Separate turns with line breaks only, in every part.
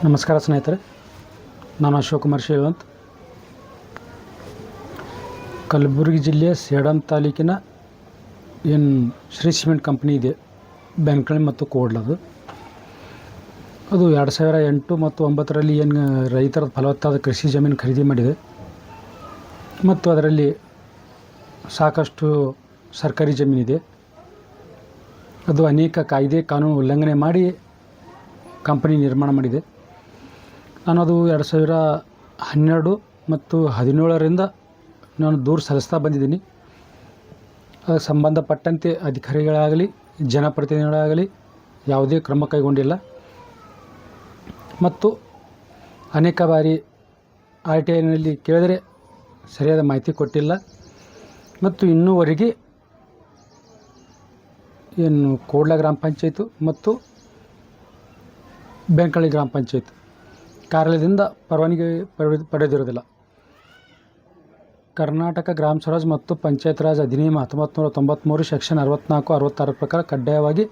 ನಮಸ್ಕಾರ ಸ್ನೇಹಿತರೆ, ನಾನು ಅಶೋಕ್ ಕುಮಾರ್ ಶ್ರೀವಂತ್. ಕಲಬುರಗಿ ಜಿಲ್ಲೆಯ ಸೇಡಂ ತಾಲೂಕಿನ ಏನು ಶ್ರೀ ಸಿಮೆಂಟ್ ಕಂಪ್ನಿ ಇದೆ, ಬೆನಕಳ್ಳಿ ಮತ್ತು ಕೋಡ್ಲದು. ಅದು 2008 ಮತ್ತು 2009ರಲ್ಲಿ ಏನು ರೈತರ ಫಲವತ್ತಾದ ಕೃಷಿ ಜಮೀನು ಖರೀದಿ ಮಾಡಿದೆ ಮತ್ತು ಅದರಲ್ಲಿ ಸಾಕಷ್ಟು ಸರ್ಕಾರಿ ಜಮೀನಿದೆ. ಅದು ಅನೇಕ ಕಾಯ್ದೆ ಕಾನೂನು ಉಲ್ಲಂಘನೆ ಮಾಡಿ ಕಂಪನಿ ನಿರ್ಮಾಣ ಮಾಡಿದೆ. ನಾನು ಅದು 2012 ಮತ್ತು 2017ರಿಂದ ನಾನು ದೂರು ಸಲ್ಲಿಸ್ತಾ ಬಂದಿದ್ದೀನಿ. ಅದಕ್ಕೆ ಸಂಬಂಧಪಟ್ಟಂತೆ ಅಧಿಕಾರಿಗಳಾಗಲಿ ಜನಪ್ರತಿನಿಧಿಗಳಾಗಲಿ ಯಾವುದೇ ಕ್ರಮ ಕೈಗೊಂಡಿಲ್ಲ ಮತ್ತು ಅನೇಕ ಬಾರಿ RTIನಲ್ಲಿ ಕೇಳಿದರೆ ಸರಿಯಾದ ಮಾಹಿತಿ ಕೊಟ್ಟಿಲ್ಲ ಮತ್ತು ಇನ್ನೂವರೆಗೆ ಏನು ಕೋಡ್ಲ ಗ್ರಾಮ ಪಂಚಾಯತ್ ಮತ್ತು ಬೆನಕಳ್ಳಿ ಗ್ರಾಮ ಪಂಚಾಯತ್ ಕಾರ್ಯಾಲಯದಿಂದ ಪರವಾನಗಿ ಪಡೆದಿರುವುದಿಲ್ಲ. ಕರ್ನಾಟಕ ಗ್ರಾಮ ಸ್ವರಾಜ್ ಮತ್ತು ಪಂಚಾಯತ್ ರಾಜ್ ಅಧಿನಿಯಮ 1993 ಸೆಕ್ಷನ್ 64, 66 ಪ್ರಕಾರ ಕಡ್ಡಾಯವಾಗಿ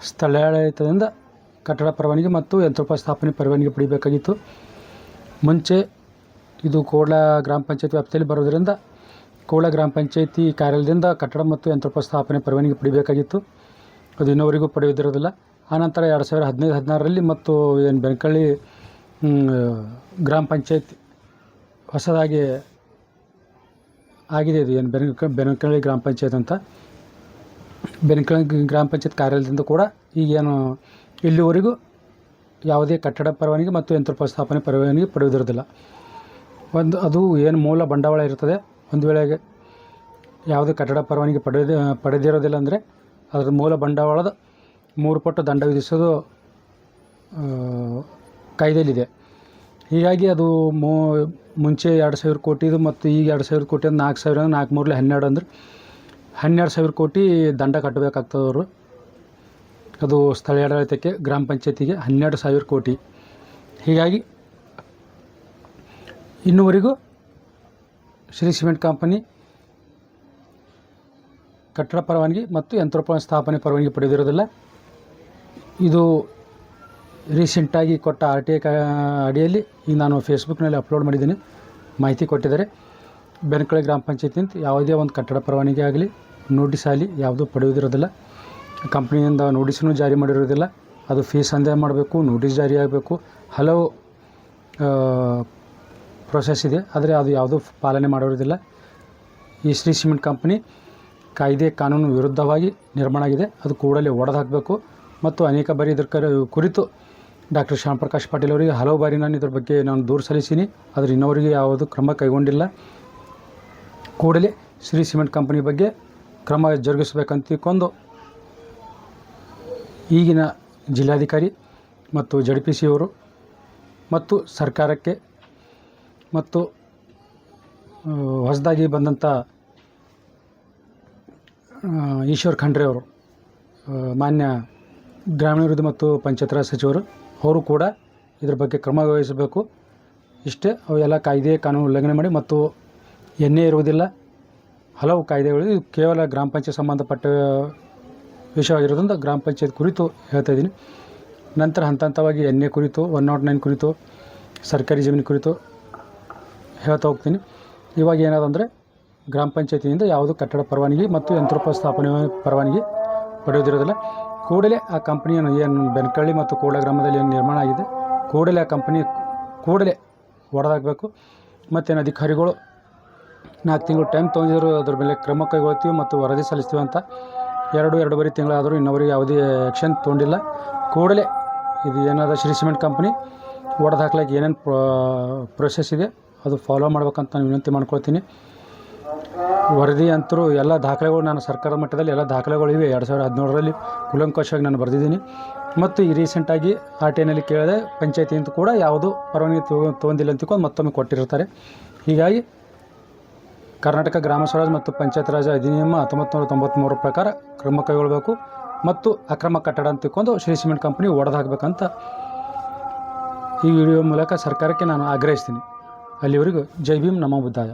ಸ್ಥಳಾಡಳಿತದಿಂದ ಕಟ್ಟಡ ಪರವಾನಗಿ ಮತ್ತು ಯಂತ್ರೋಪಸ್ಥಾಪನೆ ಪರವಾನಗಿ ಪಡೆಯಬೇಕಾಗಿತ್ತು. ಮುಂಚೆ ಇದು ಕೋಡ್ಲ ಗ್ರಾಮ ಪಂಚಾಯತ್ ವ್ಯಾಪ್ತಿಯಲ್ಲಿ ಬರೋದರಿಂದ ಕೋಡ್ಲ ಗ್ರಾಮ ಪಂಚಾಯತಿ ಕಾರ್ಯಾಲಯದಿಂದ ಕಟ್ಟಡ ಮತ್ತು ಯಂತ್ರೋಪಸ್ಥಾಪನೆ ಪರವಾನಗಿ ಪಡೆಯಬೇಕಾಗಿತ್ತು. ಅದು ಇನ್ನೂವರೆಗೂ ಪಡೆಯುವುದಿರೋದಿಲ್ಲ. ಆನಂತರ 2015-16ರಲ್ಲಿ ಮತ್ತು ಏನು ಬೆನಕಳ್ಳಿ ಗ್ರಾಮ ಪಂಚಾಯತ್ ಹೊಸದಾಗಿ ಆಗಿದೆ. ಇದು ಏನು ಬೆನಕಳ್ಳಿ ಗ್ರಾಮ ಪಂಚಾಯತ್ ಅಂತ. ಬೆನಕಳ್ಳಿ ಗ್ರಾಮ ಪಂಚಾಯತ್ ಕಾರ್ಯಾಲಯದಿಂದ ಕೂಡ ಈಗೇನು ಇಲ್ಲಿವರೆಗೂ ಯಾವುದೇ ಕಟ್ಟಡ ಪರವಾನಗಿ ಮತ್ತು ಯಂತ್ರೋಪಸ್ಥಾಪನೆ ಪರವಾನಗಿ ಪಡೆಯುವುದಿರೋದಿಲ್ಲ. ಅದು ಏನು ಮೂಲ ಬಂಡವಾಳ ಇರ್ತದೆ, ಒಂದು ವೇಳೆಗೆ ಯಾವುದೇ ಕಟ್ಟಡ ಪರವಾನಗಿ ಪಡೆದಿರೋದಿಲ್ಲ ಅಂದರೆ ಅದರ ಮೂಲ ಬಂಡವಾಳದ 3 ಪಟ್ಟು ದಂಡ ವಿಧಿಸೋದು ಕಾಯ್ದೆಯಲ್ಲಿದೆ. ಹೀಗಾಗಿ ಅದು ಮುಂಚೆ 2,000 ಕೋಟಿದು ಮತ್ತು ಈಗ 2,000 ಕೋಟಿ ಅಂದ್ರೆ 4,000, 4 3 12 ಅಂದ್ರೆ 12,000 ಕೋಟಿ ದಂಡ ಕಟ್ಟಬೇಕಾಗ್ತದವರು. ಅದು ಸ್ಥಳೀಯ ಆಡಳಿತಕ್ಕೆ ಗ್ರಾಮ ಪಂಚಾಯತಿಗೆ 12,000 ಕೋಟಿ. ಹೀಗಾಗಿ ಇನ್ನೂವರೆಗೂ ಶ್ರೀ ಸಿಮೆಂಟ್ ಕಂಪನಿ ಕಟ್ಟಡ ಪರವಾನಗಿ ಮತ್ತು ಯಂತ್ರೋಪಸ್ಥಾಪನೆ ಪರವಾನಗಿ ಪಡೆದಿರೋದಿಲ್ಲ. ಇದು ರೀಸೆಂಟಾಗಿ ಕೊಟ್ಟ RTI ಅಡಿಯಲ್ಲಿ ಈಗ ನಾನು ಫೇಸ್ಬುಕ್ನಲ್ಲಿ ಅಪ್ಲೋಡ್ ಮಾಡಿದ್ದೀನಿ. ಮಾಹಿತಿ ಕೊಟ್ಟಿದ್ದಾರೆ. ಬೆನಕಳ್ಳಿ ಗ್ರಾಮ ಪಂಚಾಯತಿಂದ ಯಾವುದೇ ಒಂದು ಕಟ್ಟಡ ಪರವಾನಗಿ ಆಗಲಿ ನೋಟಿಸ್ ಆಗಲಿ ಯಾವುದೂ ಪಡೆಯುವುದಿರೋದಿಲ್ಲ. ಕಂಪ್ನಿಯಿಂದ ನೋಟಿಸನ್ನು ಜಾರಿ ಮಾಡಿರೋದಿಲ್ಲ. ಅದು ಫೀಸ್ ಸಂದಾಯ ಮಾಡಬೇಕು, ನೋಟಿಸ್ ಜಾರಿ ಆಗಬೇಕು, ಹಲವು ಪ್ರೊಸೆಸ್ ಇದೆ. ಆದರೆ ಅದು ಯಾವುದೂ ಪಾಲನೆ ಮಾಡಿರೋದಿಲ್ಲ. ಈ ಶ್ರೀ ಸಿಮೆಂಟ್ ಕಂಪ್ನಿ ಕಾಯ್ದೆ ಕಾನೂನು ವಿರುದ್ಧವಾಗಿ ನಿರ್ಮಾಣ ಆಗಿದೆ. ಅದು ಕೂಡಲೇ ಒಡೆದು ಮತ್ತು ಅನೇಕ ಬಾರಿ ಇದರ ಕುರಿತು ಡಾಕ್ಟರ್ ಶ್ಯಾಮಪ್ರಕಾಶ್ ಪಾಟೀಲ್ ಅವರಿಗೆ ಹಲವು ಬಾರಿ ನಾನು ಇದ್ರ ಬಗ್ಗೆ ದೂರು ಸಲ್ಲಿಸೀನಿ. ಆದರೆ ಇನ್ನವರಿಗೆ ಯಾವುದೂ ಕ್ರಮ ಕೈಗೊಂಡಿಲ್ಲ. ಕೂಡಲೇ ಶ್ರೀ ಸಿಮೆಂಟ್ ಕಂಪನಿ ಬಗ್ಗೆ ಕ್ರಮ ಜರುಗಿಸಬೇಕಂತ ತಿಳ್ಕೊಂಡು ಈಗಿನ ಜಿಲ್ಲಾಧಿಕಾರಿ ಮತ್ತು ZPC ಅವರು ಮತ್ತು ಸರ್ಕಾರಕ್ಕೆ ಮತ್ತು ಹೊಸದಾಗಿ ಬಂದಂಥ ಈಶ್ವರ್ ಖಂಡ್ರೆ ಅವರು, ಮಾನ್ಯ ಗ್ರಾಮೀಣಾಭಿವೃದ್ಧಿ ಮತ್ತು ಪಂಚಾಯತ್ ರಾಜ್ ಸಚಿವರು, ಅವರು ಕೂಡ ಇದ್ರ ಬಗ್ಗೆ ಕ್ರಮ ವಹಿಸಬೇಕು. ಇಷ್ಟೇ. ಅವೆಲ್ಲ ಕಾಯ್ದೆ ಕಾನೂನು ಉಲ್ಲಂಘನೆ ಮಾಡಿ ಮತ್ತು ಎಣ್ಣೆ ಇರುವುದಿಲ್ಲ, ಹಲವು ಕಾಯ್ದೆಗಳು. ಇದು ಕೇವಲ ಗ್ರಾಮ ಪಂಚಾಯತ್ ಸಂಬಂಧಪಟ್ಟ ವಿಷಯವಾಗಿರೋದ್ರಿಂದ ಗ್ರಾಮ ಪಂಚಾಯತ್ ಕುರಿತು ಹೇಳ್ತಾ ಇದ್ದೀನಿ. ನಂತರ ಹಂತ ಹಂತವಾಗಿ ಎಣ್ಣೆ ಕುರಿತು, 109 ಕುರಿತು, ಸರ್ಕಾರಿ ಜಮೀನು ಕುರಿತು ಹೇಳ್ತಾ ಹೋಗ್ತೀನಿ. ಇವಾಗ ಏನಾದಂದರೆ ಗ್ರಾಮ ಪಂಚಾಯತಿಯಿಂದ ಯಾವುದೂ ಕಟ್ಟಡ ಪರವಾನಗಿ ಮತ್ತು ಯಂತ್ರೋಪಸ್ಥಾಪನೆ ಪರವಾನಗಿ ಪಡೆಯೋದಿರೋದಿಲ್ಲ. ಕೂಡಲೇ ಆ ಕಂಪ್ನಿಯನ್ನು ಏನು ಬೆನಕಳ್ಳಿ ಮತ್ತು ಕೋಡ್ಲ ಗ್ರಾಮದಲ್ಲಿ ಏನು ನಿರ್ಮಾಣ ಆಗಿದೆ, ಕೂಡಲೇ ಆ ಕಂಪ್ನಿ ಕೂಡಲೇ ಹೊಡೆದಾಕಬೇಕು. ಮತ್ತೇನು ಅಧಿಕಾರಿಗಳು 4 ತಿಂಗಳು ಟೈಮ್ ತೊಗೊಂಡಿದ್ರು, ಅದ್ರ ಮೇಲೆ ಕ್ರಮ ಕೈಗೊಳ್ತೀವಿ ಮತ್ತು ವರದಿ ಸಲ್ಲಿಸ್ತೀವಿ ಅಂತ 2-2.5 ತಿಂಗಳಾದರೂ ಇನ್ನವರಿಗೆ ಯಾವುದೇ ಆ್ಯಕ್ಷನ್ ತೊಗೊಂಡಿಲ್ಲ. ಕೂಡಲೇ ಇದು ಏನಾದ ಶ್ರೀ ಸಿಮೆಂಟ್ ಕಂಪ್ನಿ ಹೊಡೆದು ಹಾಕ್ಲಿಕ್ಕೆ ಏನೇನು ಪ್ರೊಸೆಸ್ ಇದೆ ಅದು ಫಾಲೋ ಮಾಡ್ಬೇಕಂತ ನಾನು ವಿನಂತಿ ಮಾಡ್ಕೊಳ್ತೀನಿ. ವರದಿ ಅಂತರೂ ಎಲ್ಲ ದಾಖಲೆಗಳು ನಾನು ಸರ್ಕಾರದ ಮಟ್ಟದಲ್ಲಿ ಎಲ್ಲ ದಾಖಲೆಗಳು ಇವೆ. 2017ರಲ್ಲಿ ಕೂಲಂಕಷವಾಗಿ ನಾನು ಬರೆದಿದ್ದೀನಿ. ಮತ್ತು ಈ ರೀಸೆಂಟಾಗಿ RTIನಲ್ಲಿ ಕೇಳಿದೆ, ಪಂಚಾಯತಿಯಿಂದ ಕೂಡ ಯಾವುದೂ ಪರವಾನಗಿ ತೊಗೊಂಡಿಲ್ಲ ಅಂತಿಕೊಂಡು ಮತ್ತೊಮ್ಮೆ ಕೊಟ್ಟಿರ್ತಾರೆ. ಹೀಗಾಗಿ ಕರ್ನಾಟಕ ಗ್ರಾಮ ಸ್ವರಾಜ್ ಮತ್ತು ಪಂಚಾಯತ್ ರಾಜ್ ಅಧಿನಿಯಮ 1993 ಪ್ರಕಾರ ಕ್ರಮ ಕೈಗೊಳ್ಳಬೇಕು ಮತ್ತು ಅಕ್ರಮ ಕಟ್ಟಡ ಅಂತ ತಿಳ್ಕೊಂಡು ಶ್ರೀ ಸಿಮೆಂಟ್ ಕಂಪ್ನಿ ಹೊಡೆದು ಹಾಕಬೇಕಂತ ಈ ವಿಡಿಯೋ ಮೂಲಕ ಸರ್ಕಾರಕ್ಕೆ ನಾನು ಆಗ್ರಹಿಸ್ತೀನಿ. ಅಲ್ಲಿವರೆಗೂ ಜೈ ಭೀಮ್, ನಮೋ ಬುದ್ಧಾಯ.